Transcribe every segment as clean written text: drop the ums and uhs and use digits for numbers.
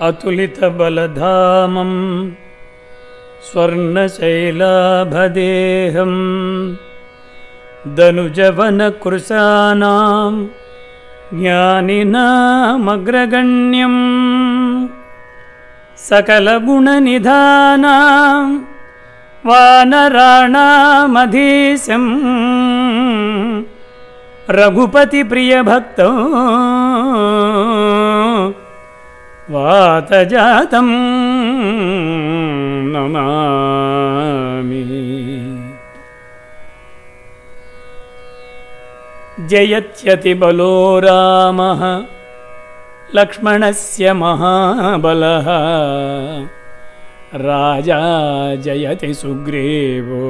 अतुलितबलधामं स्वर्णशैलाभदेहं दनुजवनकृशानां ज्ञानिनामग्रगण्यं सकलगुणनिधानां वानराणामधीशं रघुपतिप्रियभक्तो वातजातं नमामि। जयत्यतिबलो रामः लक्ष्मणस्य महाबलः राजा जयति सुग्रीवो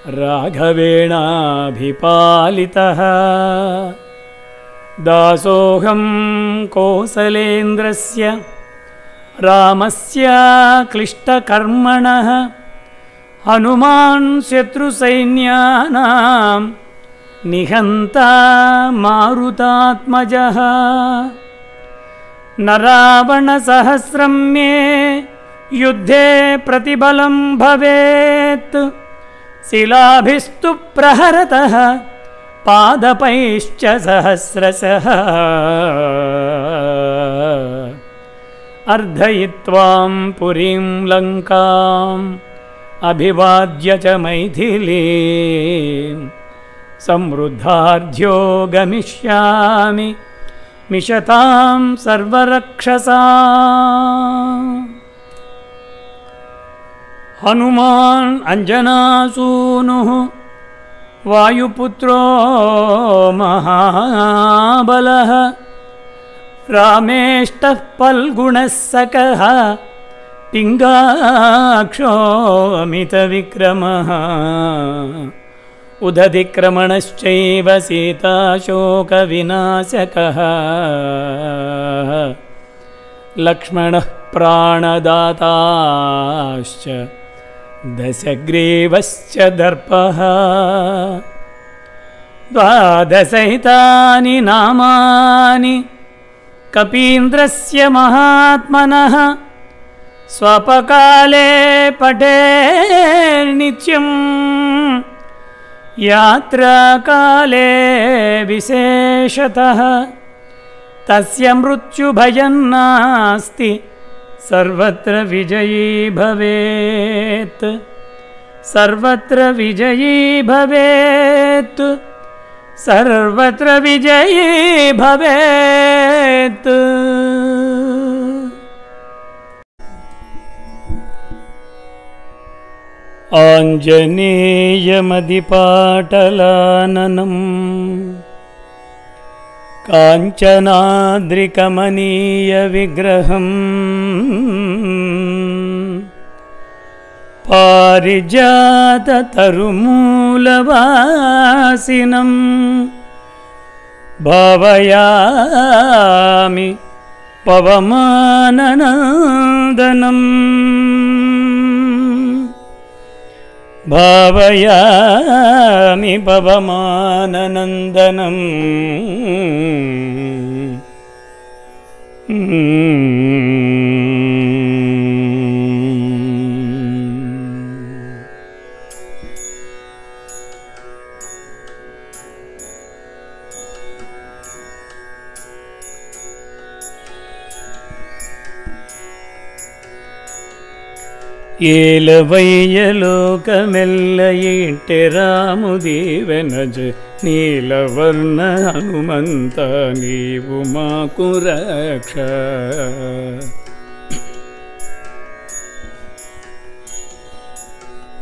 राघवेणाभिपालितः। दासोऽहं कौसलेन्द्रस्य रामस्य क्लिष्टकर्मणः हनुमान् शत्रुसैन्यानां निहन्ता मारुतात्मजः। न रावणसहस्रं मे युद्धे प्रतिबलं भवेत् शिलाभिस्तु प्रहरतः पादपैश्च सहस्रशः। अर्धयित्वां पुरीं लङ्काम् अभिवाद्य च मैथिलीं समृद्धार्ध्यो गमिष्यामि मिषतां सर्वरक्षसा। हनुमान् अंजनासूनुः वायुपुत्रो महाबलः रामेष्टः फल्गुणः सकः पिङ्गाक्षो अमितविक्रमः। उदधिक्रमणश्चैव सीताशोकविनाशकः लक्ष्मणः प्राणदाताश्च दशग्रीवश्च दर्पः। द्वादशैतानि नामानि कपीन्द्रस्य महात्मनः स्वपकाले पठेन्नित्यं यात्राकाले विशेषतः तस्य मृत्युभयं नास्ति सर्वत्र विजयी भवेत्। सर्वत्र विजयी भवेत् सर्वत्र विजयी भवेत्। आञ्जनेयमदिपाटलाननं काञ्चनाद्रिकमनीयविग्रहम् पारिजाततरुमूलवासिनं भावयामि पवमाननन्दनम्। भावयामि पवमाननन्दनम्। ಏಲವಯ್ಯಲೋಕಮೆಲ್ಲ ರಾಮುದೀವೆನಜ ನೀಲವರ್ಣ ಹನುಮಂತ ನೀವು ಮಾಕು ರಕ್ಷ.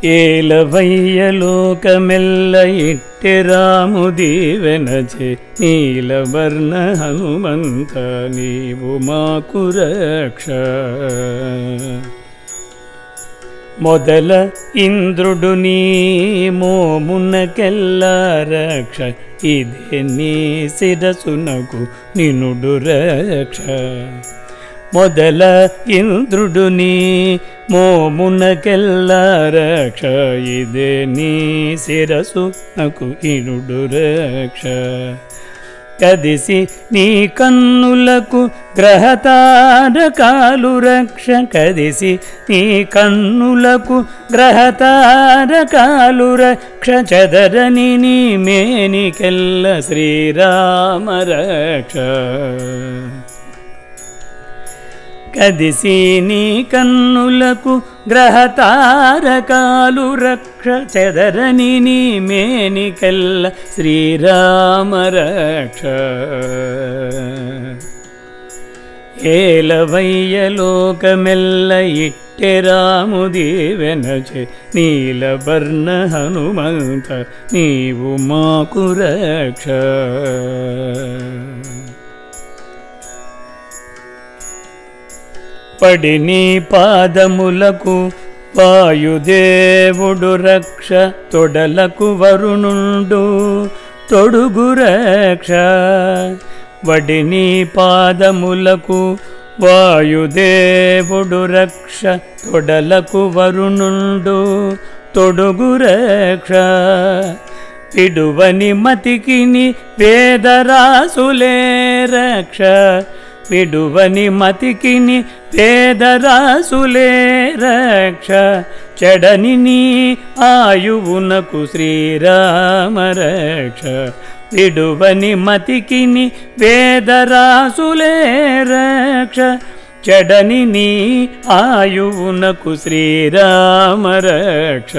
ಏಲವಯ್ಯಲೋಕಮೆಲ್ಲ ರಾಮುದೀವೆನಜ ನೀಲವರ್ಣ ಹನುಮಂತ ನೀವು ಮಾಕು ರಕ್ಷ. మొదల ఇంద్రుడు నీ మోమునకెల్ల రక్ష, ఇదే నీ శిరసునకు నినుడు రక్ష. మొదల ఇంద్రుడు నీ మోమునకెల్ల రక్ష, ఇదే నీ శిరసునకు నినుడు రక్ష. కదిసి నీ కన్నులకు గ్రహతారకాలు రక్ష కదిసి నీ కన్నులకు గ్రహతారకాలు రక్ష చదరని నీ మేనికెల్ల శ్రీరామ రక్ష కదిసి నీ కన్నులకు గ్రహతారకాలు రక్ష చెదరని నీ మేనికెల్ల శ్రీరామ రక్ష ఏలవయ్య లోకమెల్ల ఇట్టె రాముదీవెనచే నీలవర్ణ హనుమంత నీవు మాకు రక్ష పడి నీ పాదములకు వాయుదేవుడు రక్ష తొడలకు వరుణుండు తొడుగు రక్ష వడి నీ పాదములకు వాయుదేవుడు రక్ష తొడలకు వరుణుండు తొడుగు రక్ష విడువని మతికిని వేదరాసులే రక్ష విడువని మతికిని వేదరాసులే రక్ష చెడని నీ ఆయువునకు శ్రీరామ రక్ష విడువని మతికిని వేదరాసులే రక్ష చెడని నీ ఆయువునకు శ్రీరామ రక్ష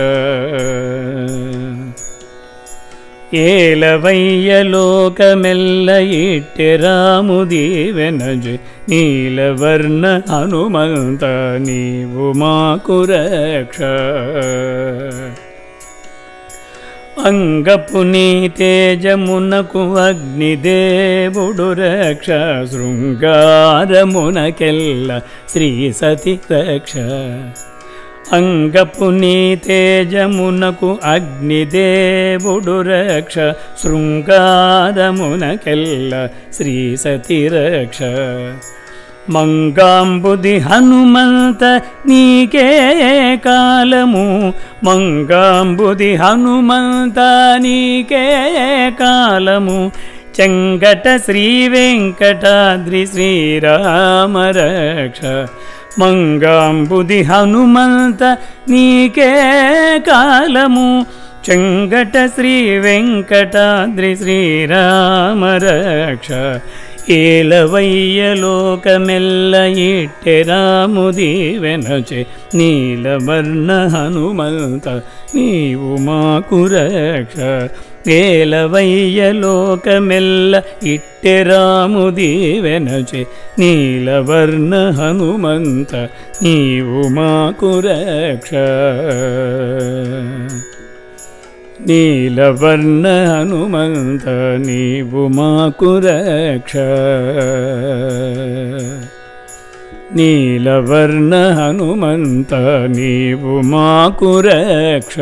ఏలవయ్య లోకమెల్ల ఇట్టె రాముదీవెనజే నీలవర్ణ హనుమంత నీవు మాకు రక్ష అంగపు నీ తేజమునకు అగ్నిదేవుడు రక్ష శృంగారమునకెల్ల శ్రీ సతి రక్ష అంగపు నీ తేజమునకు అగ్నిదేవుడు రక్ష శృంగారమునకెల్ల శ్రీ సతి రక్ష మంగాంబుది హనుమంత నీకే కాలము మంగాంబుది హనుమంత నీకే కాలము చెంగట శ్రీ వెంకటాద్రి శ్రీరామ రక్ష మంగాంబుది హనుమంత నీకే కాలము చెంగట శ్రీ వెంకటాద్రి శ్రీరామ రక్ష ఏలవయ్య లోకమెల్ల ఇట్టె రాముదీవెనచే నీలవర్ణ హనుమంత నీవు మాకు రక్ష ఏలవయ్య లోకమెల్ల ఇట్టె రాముదీవెనచే నీలవర్ణ హనుమంత నీవు మాకు రక్ష నీలవర్ణ హనుమంత నీవు మాకు రక్ష నీలవర్ణ హనుమంత నీవు మాకు రక్ష